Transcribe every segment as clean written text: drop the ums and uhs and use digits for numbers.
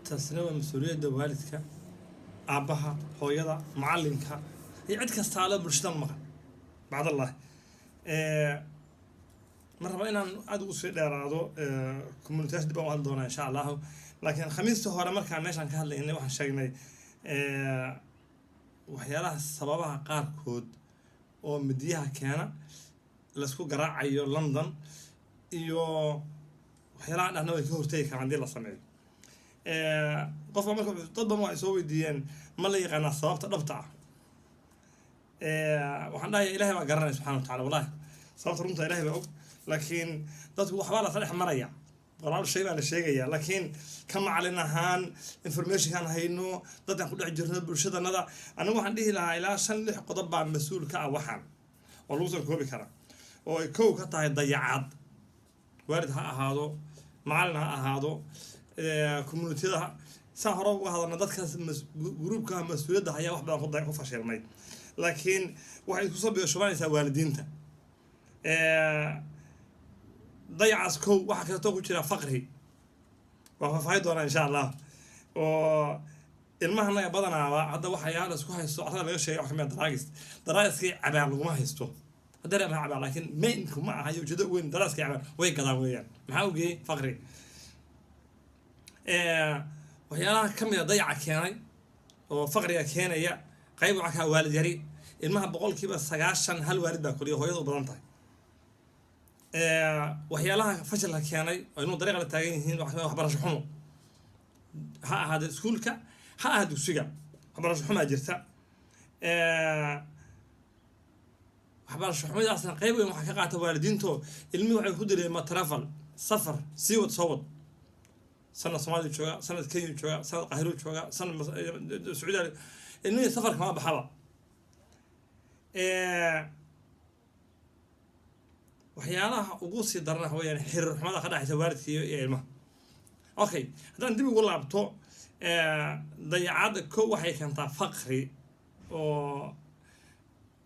taasina waa mas-uuliyadda waalidka aabbaha hooyada macallinka iyo cid kastaale bulshada maqan bacdallahi ma raba inaan aad ugu sii dheeraado communitaas dib aan u hadli doonaa insha allahu laakiin khamiista hore markaan meeshaan ka hadlaynay waxaan sheegnay waxyaalaha sababaha qaarkood oo midiyaha keena laisku garaacayo London iyo waxyaalaha dhahna way ka hortagi karaan haddii la sameeyo qofka marka dad badan waxay soo weydiiyeen ma la yaqaanaa sababta dhabta ah waxaan dhahayaa ilaahay baa garanaya subxaana watacaala wallahi sababta runta ilaahay baa og laakiin dadku waxbaa la saddex maraya walaal shay baa la sheegayaa laakiin ka macalin ahaan informationkan hayno dadkan ku dhex jirno bulshadanada anigu waxaan dhihi lahaa ilaa 5-6 qodob baa mas-uul ka ah waxaan oo lagu soo koobi karaa oo ay kow ka tahay dayacaad waalid ha ahaado macalin ha ahaado communitida saa hore uga hadalna dadkaas gruubka mas-uuliyadda ayaa wax badan ku fashilmay laakiin waxay isku soo biyo waalidiinta dayacaas kow waxa kaleetoo ku jira faqri waa faahfaahin doonaa insha allah oo ilmaha naga badanaaba hadda waxyaala isku haysto arada laga sheegay wax kamid daraagiskii cabaan laguma haysto haddana ma cabaan laakiin mainku ma aha ujeedo weyn daraaskii cabaan way gadaan weeyaan maxaa ogeeyey faqri waxyaalaha ka mid a dayaca keenay oo faqriga keenaya qayb waxaa kaa waalid yari ilmaha 90% hal waalid baa koriya hooyadu badan tahay waxyaalaha fashilka keenay oo inuu dariiqa la taagan yihiin waxbarasho xumo ha ahaado iskuulka ha ahaado dugsiga waxbarasho xumaa jirta waxbarasho xumadaasna qayb weyn waxaa ka qaata waalidiinto ilmihii waxay ku dareemaa travel safar sii wad soo wad سنة صومالي جوجا سنة كينيا جوجا سنة قاهرة جوجا سنة السعودية إنه سفر كمان بحلا وحيانا وقوسي درنا هو يعني حر حماده خدع توارد في علمه أوكي هذا ندي بيقول لعبته ضيعات كو وحي كانت فقري و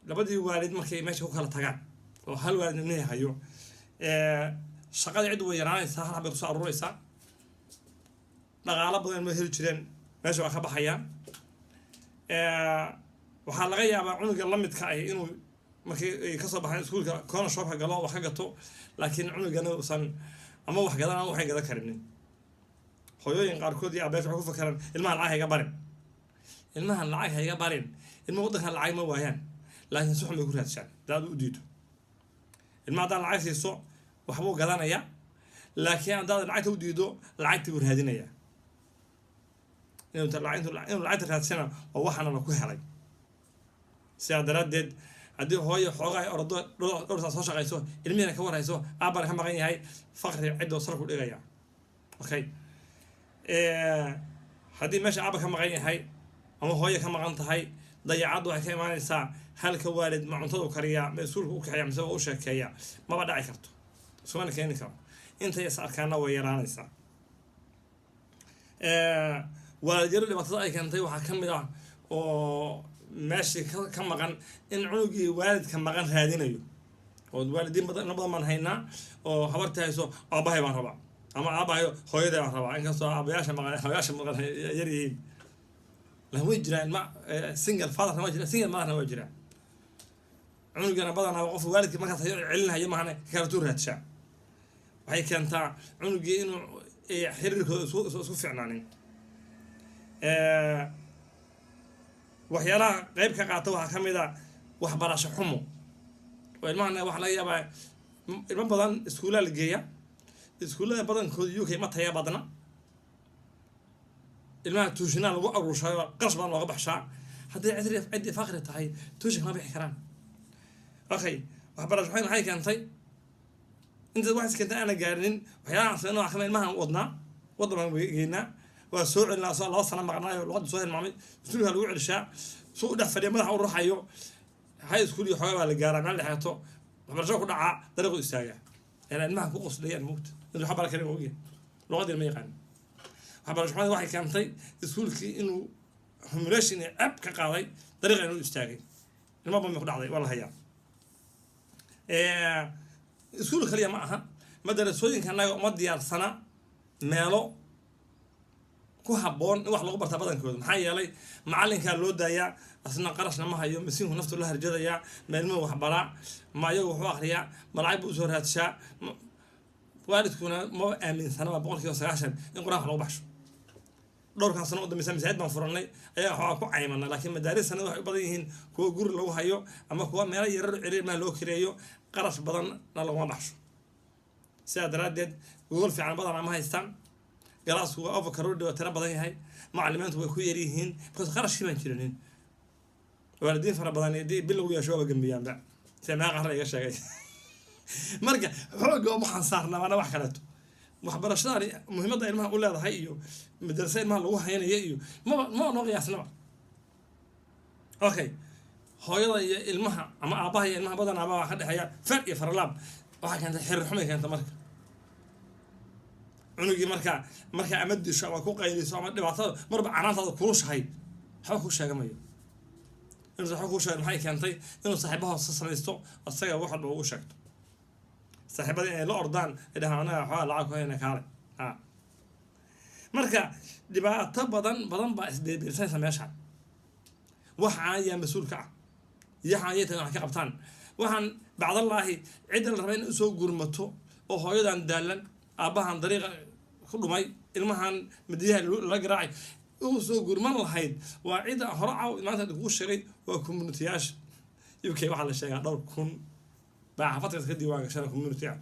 لبدي والد مركي ماشي هو كلا تجان وهل والد مني هيو شغال عدو يراني سهل حبي قصار الرئيسة dhaqaale badan ma heli jireen meesha waa ka baxayaan waxaa laga yaabaa cunuga la midka ah inuu markii ay ka soo baxaan iskuulka corner shopka galo wax ka gato laakiin cunugana uusan ama wax gadan ama waxay gadan karin hooyooyin qaarkood iyo abees waxay ku fakaraan ilmaha lacag hayga barin ilmaha wadanka lacag ma waayaan laakiin suxun bay ku raadshaan daad u diido ilmaha haddaan lacag siiso waxbuu gadanayaa laakiin haddaad lacagta u diido lacagtii buu raadinayaa inuu lacagta raadsana oo waxaana la ku helay sidaa daraaddeed haddii hooyo xoogaa ordo dhowrtaa soo shaqayso ilmihina ka warhayso aabbana ka maqan yahay faqri ciddoo sar ku dhigaya okay haddii meesha aabba ka maqan yahay ama hooyo ka maqan tahay dayacaddu waxay ka imaanaysaa halka waalid ma cuntadu kariyaa ma iskuulka u kaxeeya mise waa u sheekeeya maba dhaci karto isumana keeni karo intay is arkaana way yaraanaysaa waalidyaro dhibaatada ay keentay waxaa ka mid ah oo meeshii ka maqan in cunugii waalidka maqan raadinayo oo waalidiin badan baan haynaa oo habarta hayso aabbahay baan rabaa ama aabbahayo hooyaday baan rabaa inkastoo aabbayaasha maqan yar yihiin laakiin way jiraan ilma single fatherna waa jira single motherna waa jira cunugana badanaa qof waalidkii markaas celinhayo mahane kalatuu raadshaa waxay keentaa cunugii inuu xiriirkooda isku fiicnaanin waxyaalaha qayb ka qaata waxaa ka mid a waxbarasho xumo oo ilmahana waxaa laga yaabaa ilmo badan iskuullaa la geeya iskuullada badankooda UK ma taya badna ilmaha tuushinaa lagu aruurshayo qarash badan looga baxshaa haddii ciddii faqri tahay tuushin kama bixi karaan okay waxbarasho xumo maxay keentay inta wax iskanta aan gaarinin waxyaalaha asana waxa kamid ilmahan wadnaa wadan geynaa waa soo celinaa soo 2 sano maqnaayo luqad soo hilmaamay iskuulka lagu celishaa soo u dhex fadhiya madaxa u ruxayo high school iyo xogaa la gaaraa meel dhexeeto waxbarasho ku dhaca dariiqo istaaga ilmaha ku qoslayaan moogta inuu xabara kale oo ogyahay luqadii ma yaqaan waxbarasho waxay keentay iskuulkii inuu humulation app ka qaaday dariiqa inuu istaagay ilmaha ma ku dhacday wala hayaa iskuul kaliya ma aha madarasooyinka anaga uma diyaarsana meelo ku habboon in wax lagu bartaa badankooda maxaa yeelay macalinkaa loo daayaa asna qarashna ma hayo masiinku naftu la harjadayaa meelmuhu waxbaraa ma ayagu wuxuu akriyaa malacag buu usoo raadshaa waalidkuna ma aaminsanaba 90% in qur-aanka lagu baxsho dhowrkan sano u dambaysa masaajid baan furannay ayaa waxaa ku caymana laakiin madaarisana waxay u badan yihiin kuwa guri lagu hayo ama kuwa meelo yarar ciriir maa loo kireeyo qarash badanna laguma baxsho sidaa daraaddeed gogol fiican badan ama haystaan galaasku waa overcrowded waa tiro badan yahay macallimiintu way ku yar yihiin because qarashkii baan jirinin waalidiin fara badan haddii bil lagu yeesho waaba gembiyaanba sida meeqa qarra iga sheegay marka xoogga waxaan saarnaa waana wax kaleeto waxbarashadani muhiimadda ilmaha u leedahay iyo madrasa ilmaha lagu haynaya iyo ma noo qiyaasnaba okay hooyada iyo ilmaha ama aabaha iyo ilmaha badan aabaha ka dhexeeya far iyo farlaab waxaa keentay xiriir xumay keenta marka cunugii marka ama disho ama ku qayliso ama dhibaatada marba canaantaada kulushahay waxba ku sheegamayo inuu waxba ku sheego maxay keentay inuu saaxiibaha hoose samaysto asaga wax walba ugu sheegto saaxiibada inay la ordaan idhahaan anaga waxaa lacag ku hayna kaale marka dhibaato badan baa isbeersanaysa meesha waxaan ayaa mas-uulka ah yaxaan ayay tahay wax ka qabtaan waxaan bacdallaahi cidda la raba in usoo gurmato oo hooyadan daalan aabbahan dariiqa ku dhumay ilmahan madiyaha la garaacay usoo gurman lahayd waa cidda hore maanta kugu sheegay waa community-yaasha UK waxaa la sheegaa 2,000 baa xaafadkaas ka diiwaan gashana community-ga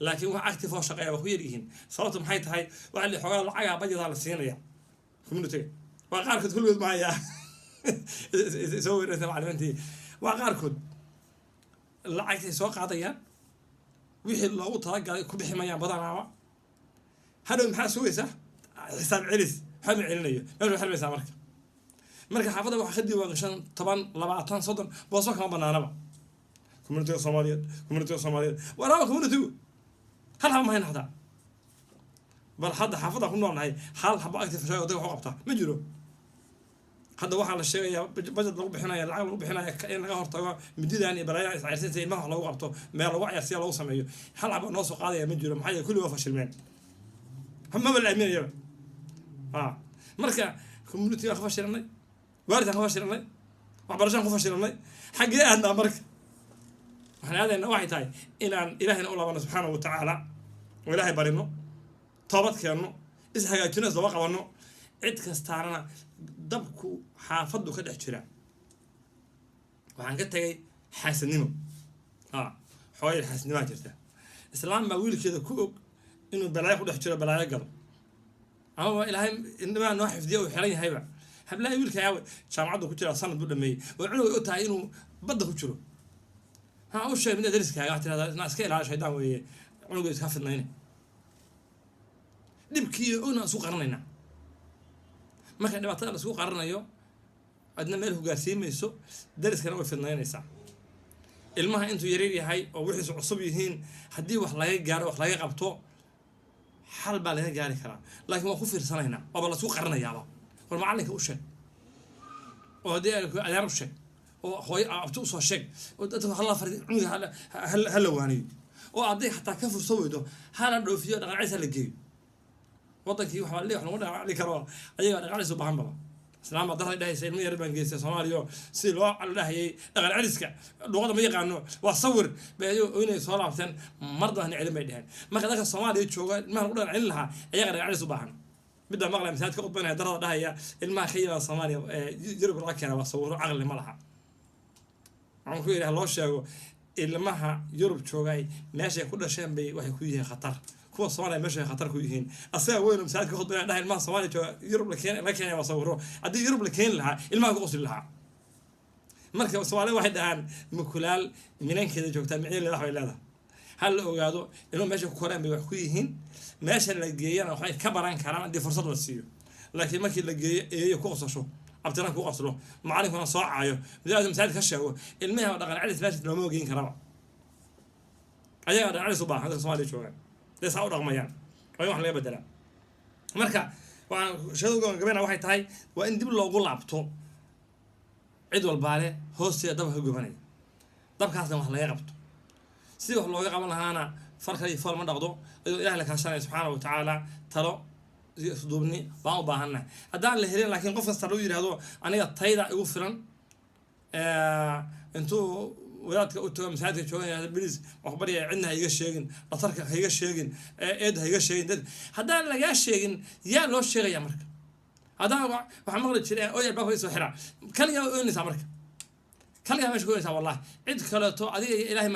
laakiin wax active oo shaqeeya waa ku yar yihiin sababta maxay tahay waxa la xogaa lacaga bajedaa la siinaya community-ga waa qaarkood kulligood ma hayaa soo weerarta macallimiintii waa qaarkood lacagtay soo qaadayaan wixii loogu talagalay ku bixi mayaan badanaaba hadhow maxaa sugaysaa xisaab celis waxba ma celinayo meesha xirmaysaa marka xaafadda waxaa ka diiwaan gashan 10 20 30 booso kama banaanaba community Soomaaliyeed walaal community hal haba ma hayna hadaa bal hadda xaafadda ku noolnahay hal haba active shay oo dadka wax qabta ma jiro hadda waxaa la sheegayaa budget lagu bixinayo lacag lagu bixinayo in laga hortago mididan iyo balaayada iscayrsanaysa ilmaha wax lagu qabto meel lagu ciyaarsiya lagu sameeyo hal haba noo soo qaadaya ma jiro maxaa yeelay kulli waa fashilmeen maba la aaminayaba marka community waa ka fashilnay waalidkaan ka fashilnay waxbarashaan ku fashilnay xaggee aadnaa marka waxaan aadaynaa waxay tahay inaan ilaahayna u laabano subxaanahu watacaala oo ilaahay barino toobad keenno ishagaajino isdaba qabanno cid kastaanana dabku xaafaddu ka dhex jira waxaan ka tegay xaasadnimo xooyay xaasadnimaa jirta islaam baa wiilkeeda ku og inuu balaayo ku dhex jiro balaayo galo ama ilaahay indhamaa noo xifdiya uu xiran yahayba hablaha wiilka yaawe jaamacaddu ku jira sanad buu dhameeyey oo cunug ay u tahay inuu badda ku jiro ha u sheeg mid dariskaaga waxaa tirahdaa inaa iska ilaali shaydaan weeye cunuga iska fidnayne dhibkii una isu qaranaynaa marka dhibaatada la isku qaranayo adna meel hogaarsiimayso dariskana way fidnaynaysaa ilmaha intuu yaryar yahay oo wixiisu cusub yihiin haddii wax laga gaaro wax laga qabto xal baa laga gaari karaa laakiin waan ku fiirsanaynaa waaba la isku qaranayaaba war macalinka u sheeg oo haddii adeer u sheeg oo hooyo abti usoo sheeg oo dadka hala fari cunuga hala waaniyo oo hadday xataa ka furso weydo hala dhoofiyo dhaqanciisa la geeyo wadankii wax lagu dhaqaali karo ayaga dhaqaaliis u baahan baba islaam baa darada dhahaysa ilmo yar baan geystay Soomaaliya si loo dhahayay dhaqan celiska luqada ma yaqaano waa sawir bayo inay soo laabteen mardan cilmi ay dhahan marka dadka Soomaaliya jooga ilmaha lagu dhaqan celin lahaa ayaga dhaqan celis u baahan midda maqlay masaajidka qodbanaya darada dhahaya ilmaha khayra Soomaaliya Yurub la keenay waa sawiro aqli ma laha aan ku yiraahdo loo sheego ilmaha Yurub joogay meesha ku dhasheen bay waxay ku yihiin khatar kuwa Soomaaliya meesha khatar ku yihiin asaga weyn masaajidka qodbanaya dhahay ilmaha Soomaaliya jooga Yurub la keenay waa sawiro haddii Yurub la keen lahaa ilmaha ku qosli lahaa marka Soomaaliya waxay dhahaan mukulaal minankeeda joogta micil wax bay leedahay hal la ogaado inuu meesha ku koraan bay wax ku yihiin meesha la geeyana waxay ka baran karaan haddii fursad la siiyo laakiin markii la geeyo eeyo ku qosasho abtiraan ku qoslo macalinkuna soo caayo midaad masaajid ka sheego ilmaha dhaqan celis meesha looma ogeyn karaba ayaga dhaqan celis u baahan dadka Soomaaliya joogaan leesa u dhaqmayaan way wax laga bedelaa marka waxaan sheegay gabadha waxay tahay waa in dib loogu laabto cid walbaale hoosteeda dabka gubanay dabkaasna wax laga qabto si wax looga qaban lahaana farka iyo fool ma dhaqdo iyadoo Ilaahay la kaashanay subxaanahu wa ta'aala talo isduubni baan u baahannahay haddaan la helin laakiin qof kasta loo yidhaahdo aniga tayda igu filan intuu wadaadka u tago masaajidka joogan bilis wax bariya cidna ha iga sheegin dhatarka ha iga sheegin eed ha iga sheegin dad haddaan lagaa sheegin yaa loo sheegaya marka haddaan waxaa maqli jiray oo albaabka isoo xiraa kaligaa oynaysaa marka kaligaa meesha ku oynaysaa wallahi cid kaleeto adiga ilaahay